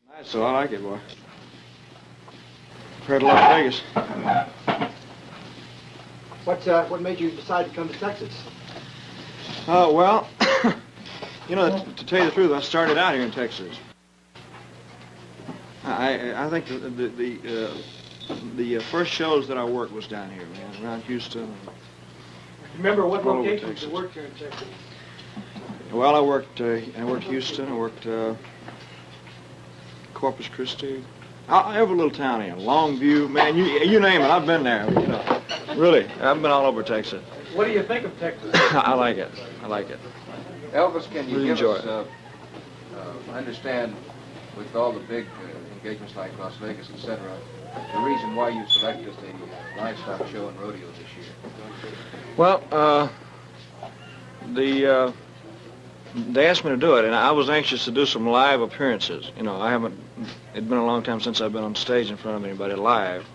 Nice, so I like it, boy. Compared to Las Vegas. What made you decide to come to Texas? Well, you know, to tell you the truth, I started out here in Texas. I think the first shows that I worked was down here, man, around Houston. Remember what all over locations Texas. you worked here in Texas? Well, I worked Houston, I worked Corpus Christi, every little town here, Longview, man, you name it, I've been there, you know. Really, I've been all over Texas. What do you think of Texas? I like it. I like it. Elvis, can you Really give enjoy us, I understand with all the big engagements like Las Vegas, etc., the reason why you selected the livestock show and rodeo this year? Well, they asked me to do it, and I was anxious to do some live appearances. You know, it'd been a long time since I've been on stage in front of anybody live.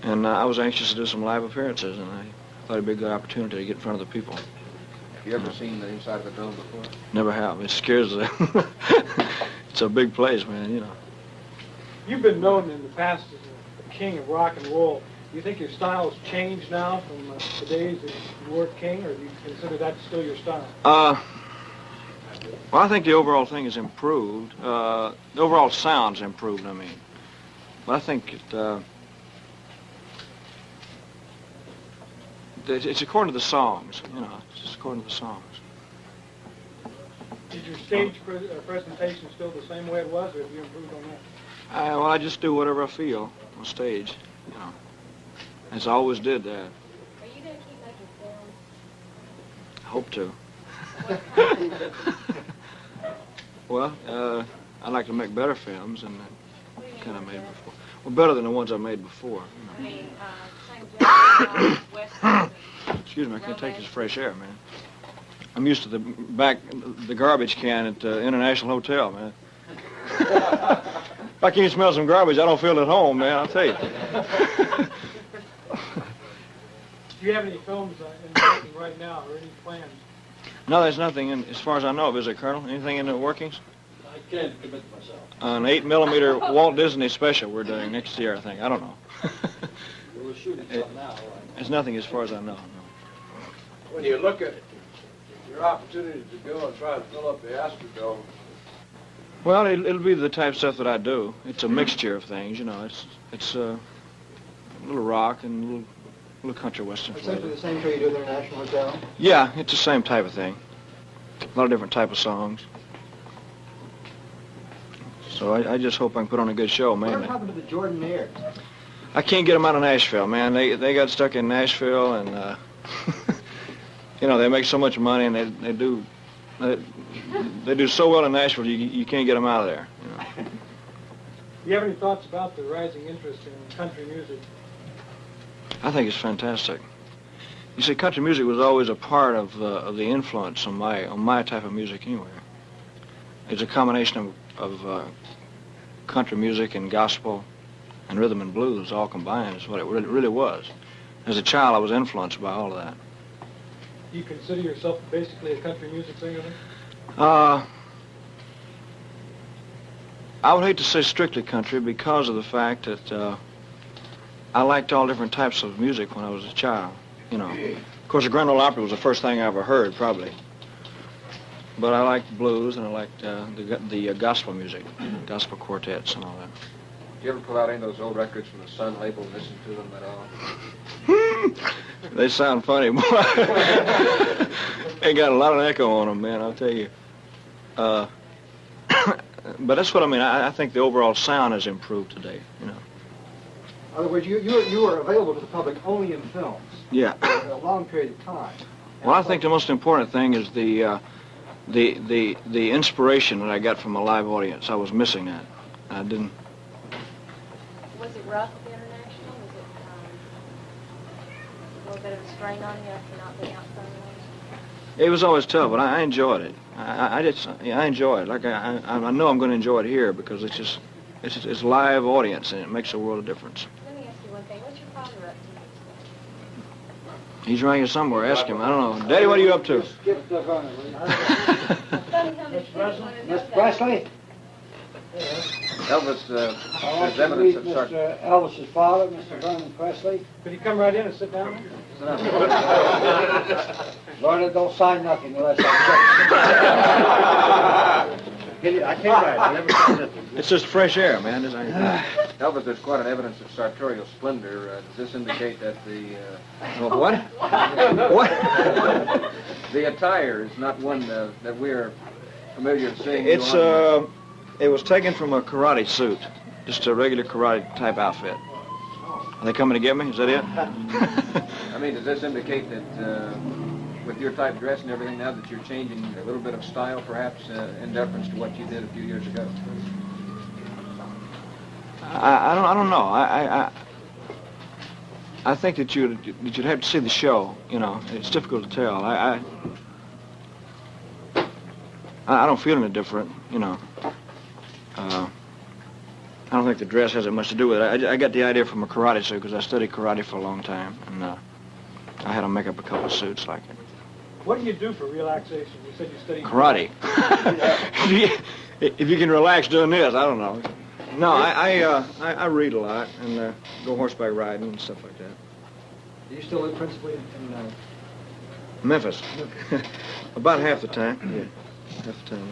And I was anxious to do some live appearances, and I thought it'd be a good opportunity to get in front of the people. Have you ever seen the inside of the dome before? Never have. It scares them. It's a big place, man, you know. You've been known in the past as the king of rock and roll. Do you think your style has changed now from the days that you were king, or do you consider that still your style? Well, I think the overall thing has improved. The overall sound's improved, I mean. But I think it's according to the songs, you know. It's just according to the songs. Is your stage presentation still the same way it was, or have you improved on that? Well, I just do whatever I feel on stage, you know. As I always did that. Are you going to keep making films? I hope to. Well, I like to make better films than I kind of made before. Well, better than the ones I made before. I mean, same genre, West Coast. Excuse me, I can't take this fresh air, man. I'm used to the garbage can at the International Hotel, man. If I can't smell some garbage, I don't feel at home, man, I'll tell you. Do you have any films in the making right now, or any plans? No, there's nothing in, as far as I know, is there, Colonel? Anything in the workings? I can't commit myself. An 8mm Walt Disney special we're doing next year, I think. I don't know. We're shooting something now, right? There's nothing as far as I know, no. When you look at your opportunity to go and try to fill up the Astrodome, Well, it'll be the type of stuff that I do. It's a mixture of things, you know. It's a little rock and a little country western Essentially flavor. the same show you do at the International Hotel? Yeah, it's the same type of thing. A lot of different type of songs. So I just hope I can put on a good show, What mainly. happened to the Jordanaires? I can't get them out of Nashville, man. They got stuck in Nashville, and you know, they make so much money, and they do so well in Nashville. You can't get them out of there. You know. Do you have any thoughts about the rising interest in country music? I think it's fantastic. You see, country music was always a part of the influence on my type of music anyway. It's a combination of country music and gospel and rhythm and blues all combined is what it really was. As a child, I was influenced by all of that. Do you consider yourself basically a country music singer then? I would hate to say strictly country because of the fact that I liked all different types of music when I was a child. You know, of course, the Grand Ole Opry was the first thing I ever heard, probably. But I liked blues and I liked the gospel music, gospel quartets and all that. Do you ever pull out any of those old records from the Sun label and listen to them at all? They sound funny, boy. They got a lot of echo on them, man, I'll tell you. But that's what I mean. I think the overall sound has improved today, you know. In other words, you were available to the public only in films Yeah. for a long period of time. Well, I think the most important thing is the inspiration that I got from a live audience. I was missing that. I didn't. Was it rough at the International? Was it a little bit of a strain on you after not being outside of It was always tough, but I enjoyed it. I enjoy it. Like I know I'm going to enjoy it here because it's live audience and it makes a world of difference. Let me ask you one thing. What's your father up to? He's around here somewhere. Ask him. I don't know. Daddy, what are you up to? skip the phone, will you? Miss Presley? Elvis, I want there's to evidence meet of start. Mr. Elvis's father, Mr. Vernon Presley. Could you come right in and sit down? Vernon, don't sign nothing unless I check. I can't write. I never said nothing. It's just fresh air, man. Elvis, there's quite an evidence of sartorial splendor. Does this indicate that the What? What? the attire is not one that we're familiar with seeing? you on? It was taken from a karate suit, just a regular karate type outfit. Are they coming to get me? Is that it? I mean, does this indicate that with your type dress and everything now that you're changing a little bit of style, perhaps, in deference to what you did a few years ago? I don't know. I think that you'd have to see the show. You know, it's difficult to tell. I don't feel any different. You know. I don't think the dress has that much to do with it. I got the idea from a karate suit because I studied karate for a long time, and I had to make up a couple of suits like it. What do you do for relaxation? You said you studied Karate. If you can relax doing this, I don't know. No, I read a lot and go horseback riding and stuff like that. Do you still live principally in Memphis. About half the time. Yeah, half the time.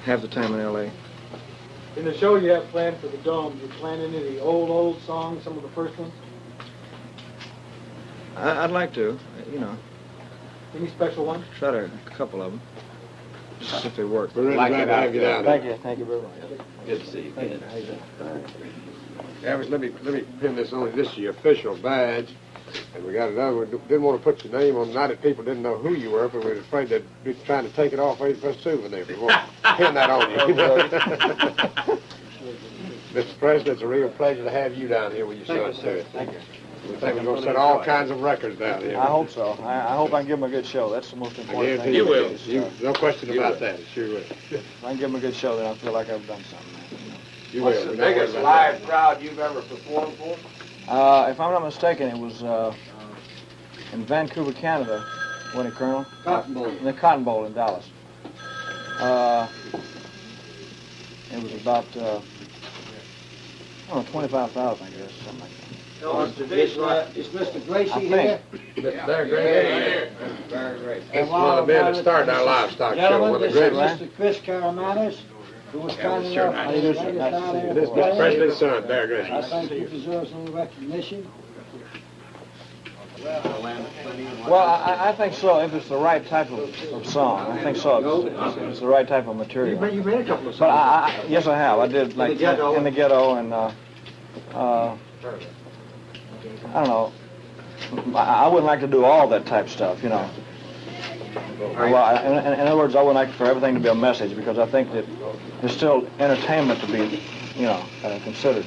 Half the time in L.A. In the show you have planned for the Dome, do you plan any of the old songs, some of the first ones? I'd like to, you know, Any special ones? try to a couple of them, just to see if they work. We're really glad to have you down there. Thank you very much. Good to see you again. Elvis, let me pin this on. This is your official badge. And we got another one. Didn't want to put your name on. Not that people didn't know who you were, but we were afraid they'd be trying to take it off for a souvenir. We won't pin that on you. Mr. President, it's a real pleasure to have you down here with your son, too. Thank you. We think we're going to set all kinds of records down here. I hope so. I hope I can give them a good show. That's the most I important thing. guarantee you will. No question about that. Sure will. If I can give them a good show, then I feel like I've done something. You will. What's the biggest live crowd you've ever performed for? If I'm not mistaken, it was in Vancouver, Canada, wasn't it, Colonel? Cotton Bowl. In the Cotton Bowl in Dallas. It was about, I don't know, 25,000, I guess, something like that. Is Mr. Gracie I think. here? They're great. Very great. That's one of the men that started our livestock show. One Gentlemen, of the this great. is Mr. Chris Caramanis, who was kind sure. enough How you to doing, sir? bring us Nice to down see here you. to This is play. Mr. Presley's son, Bear I Gracie. think he deserves a little recognition. Well, I think so, if it's the right type of song. I think so. It's the right type of material. You made a couple of But yes, I have. I did, like, in the ghetto, and, I don't know. I wouldn't like to do all that type of stuff, you know. Well, in other words, I would like for everything to be a message, because I think that there's still entertainment to be, you know, considered.